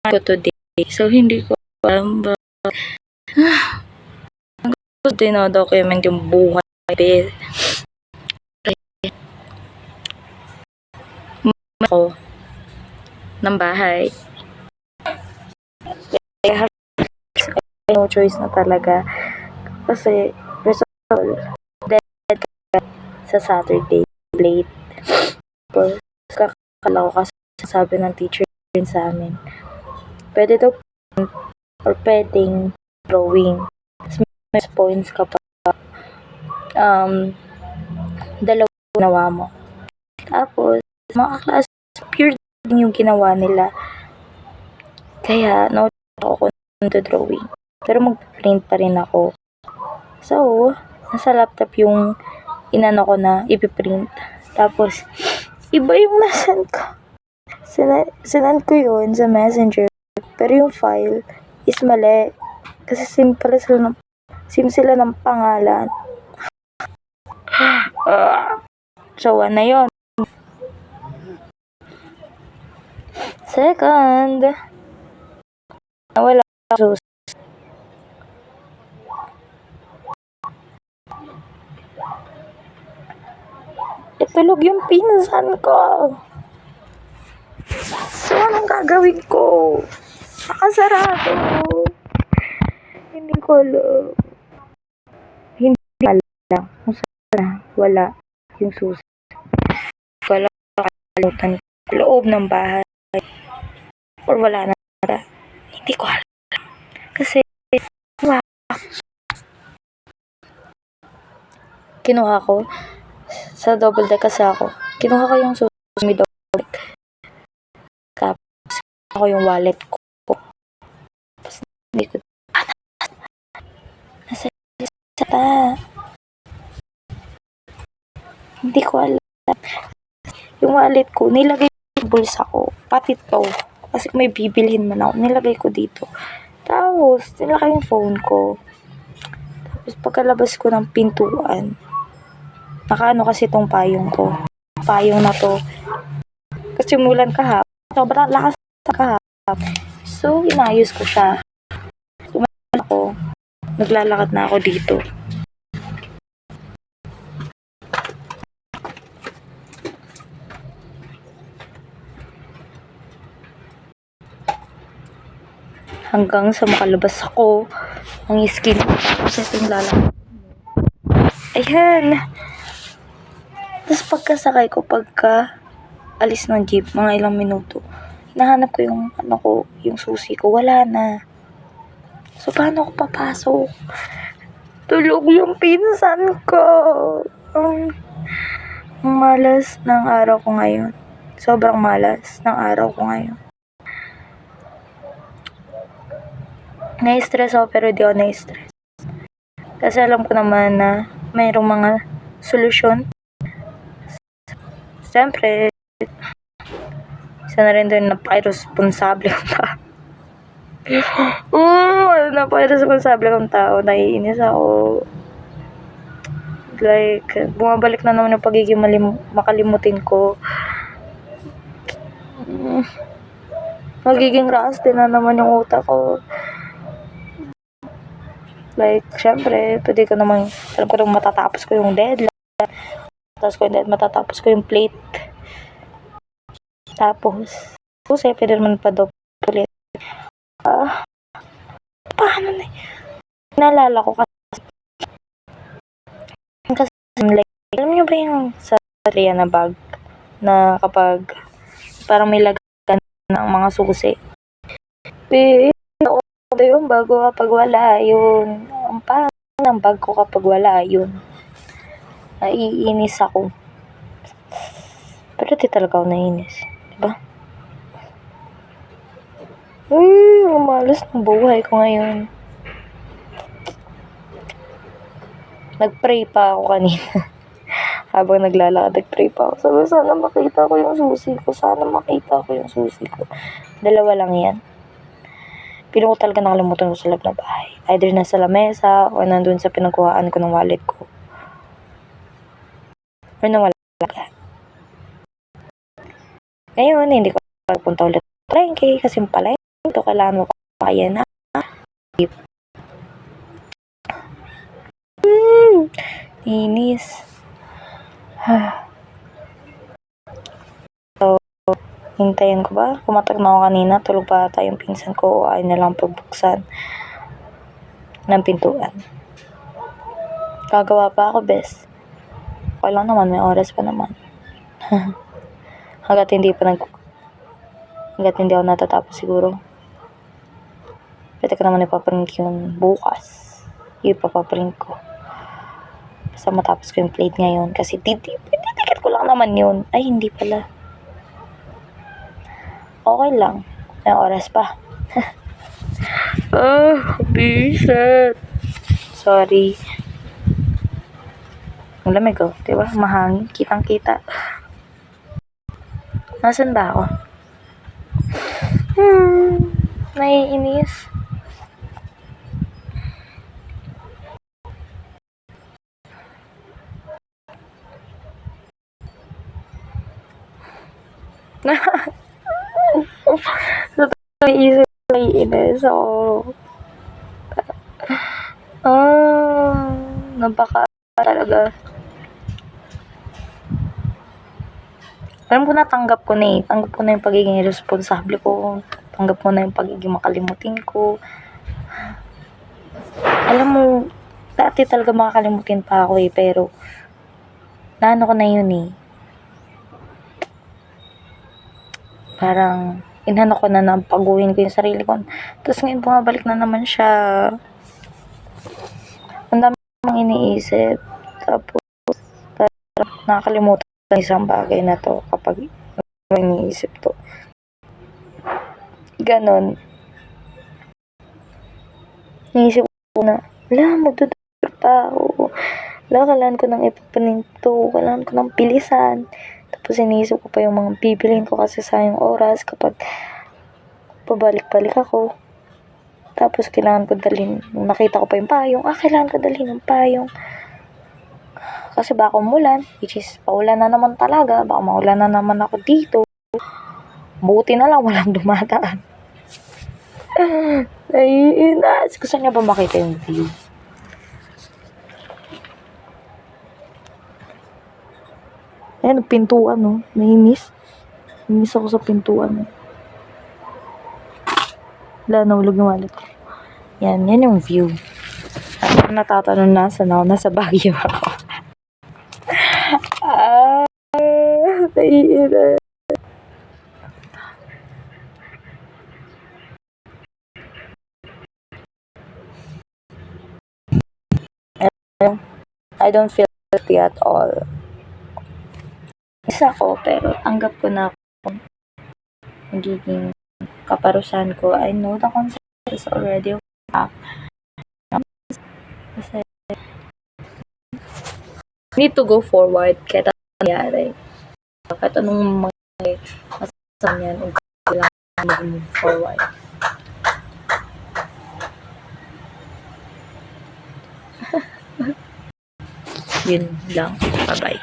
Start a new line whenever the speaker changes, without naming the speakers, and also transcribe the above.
ko today. So, hindi ko alam ba dinodocument yung buhay ko ng bahay. No choice na talaga. Kasi, result, dead sa Saturday, late. Tapos, kakala ko kasi sabi ng teacher rin sa amin. Pwede daw or pwedeng drawing. May points ka pa. Dalawa ginawa mo. Tapos, mga klase, pure din yung ginawa nila. Kaya, no ako to drawing. Pero mag-print pa rin ako. So, nasa laptop yung inano ko na ipiprint. Tapos, iba yung nasend ko. Sinend ko yun sa messenger. Pero yung file is mali. Kasi sim sila ng pangalan. So, na yun. Second, wala ako. Itulog yung pinsan ko. So, anong gagawin ko? Nakasarado. Hindi ko alam. Hindi alam. Kung saan wala yung susi. Wala kalimutan sa loob ng bahay. Or wala na. Hindi ko alam. Kasi, kinuha ko sa double deck kasi ako. Kinuha ko yung susi double deck. Tapos, ako yung wallet ko. Tapos, hindi ko nasa hindi ko alam. Yung wallet ko, nilagay ko sa bulsa ko. Pati to. Kasi may bibilhin man ako. Nilagay ko dito. Tapos, nilagay yung phone ko. Tapos, pagkalabas ko ng pintuan, nakaano kasi itong payong ko. Payong na to. Kasi mulan kahapon. Sobrang lakas sa kahapon. So, inayos ko siya. Sumalan ako. Naglalakad na ako dito. Hanggang sa makalabas ako ang skin ko. Tapos ito yung lalakad. Ayan. Tapos pagkasakay ko, pagka alis ng jeep, mga ilang minuto, hinahanap ko yung yung susi ko. Wala na. So, paano ako papasok? Tulog yung pinsan ko. Ang malas ng araw ko ngayon. Sobrang malas ng araw ko ngayon. Na-stress ako pero di ako na-stress. Kasi alam ko naman na mayroong mga solusyon. Siyempre, isa na rin doon napaka-irresponsable kong tao. Napaka-irresponsable kong tao. Naiinis ako. Like, bumabalik na naman yung pagiging makalimutin ko. Magiging rusty na naman yung utak ko. Like, syempre, pwede ko naman, alam ko naman matatapos ko yung deadline. Matatapos ko yung plate. Tapos, pwede naman pa daw ulit. Paano na? Naalala ko kasi like, alam nyo ba yung sa Ria na bag na kapag parang may lagyan ng mga susi? Yung bago kapag wala yun. Ang pangit ng bag ko kapag wala yun. Naiinis ako. Pero di talaga ako naiinis. Diba? Ang malas ng buhay ko ngayon. Nagpray pa ako kanina. Habang naglalakad, nagpray pa ako. Sabi, sana makita ko yung susi ko. Dalawa lang yan. Piling ko talaga nakalimutan ko sa loob ng bahay. Either nasa lamesa o nandun sa pinagkuhaan ko ng wallet ko. Or nawala talaga. Ngayon, hindi ko punta ulit sa palengke kasi palengke ito kailangan mo pa kaya na. Inis. So, hintayin ko ba? Pumatak na ako kanina. Tulog pa ata yung pinsan ko. Ayaw na lang pagbuksan ng pintuan. Gagawa pa ako, bes. Okay lang naman. May oras pa naman. Hanggat hindi ako natatapos siguro. Pwede ko naman ipaprint yun bukas. Ipapaprint ko. Basta matapos ko yung plate ngayon. Kasi titikit ko lang naman yun. Ay, hindi pala. Okay lang. May oras pa. Bisit. Sorry. Ang lamig oh. Diba? Mahangin. Kitang-kita. Nasaan ba ako? Naiinis. Naiisip ko, naiinis ako. Napaka talaga. Alam ko na, tanggap ko na eh. Tanggap ko na yung pagiging irresponsible ko. Tanggap ko na yung pagiging makalimutin ko. Alam mo, dati talaga makakalimutin pa ako eh. Pero, naano ko na yun eh. Parang, inano ko na paguhin ko yung sarili ko. Tapos ngayon, bumabalik na naman siya. Ang dami kong iniisip. Tapos, parang nakakalimutan isang bagay na to kapag iniisip to. Ganon. Iniisip ko na, magdudulog pa ako. Kailangan ko nang ipapanin to. Kailangan ko nang bilisan. Tapos iniisip ko pa yung mga bibilhin ko kasi sayang oras kapag pabalik-balik ako. Tapos kailangan ko dalhin, nakita ko pa yung payong, kailangan ko dalhin yung payong. Kasi baka umulan, which is paulan na naman talaga, baka maulan na naman ako dito. Buti na lang walang dumadaan. Naiinis. Gusto niya ba makita yung view? Ayan, pintuan, no? Naiinis. Naiinis ako sa pintuan, no? Wala, nahulog yung wallet ko. Yan yung view. At natatanong nasa Baguio ako. Naiinis. I don't feel guilty at all. Isa ko, pero tanggap ko na kung magiging kaparusahan ko. I know the consequences already of that. Kasi need to go forward kahit anong nangyari. Kahit anong mga masasama yan, kailangan move forward. Yun lang. Bye-bye.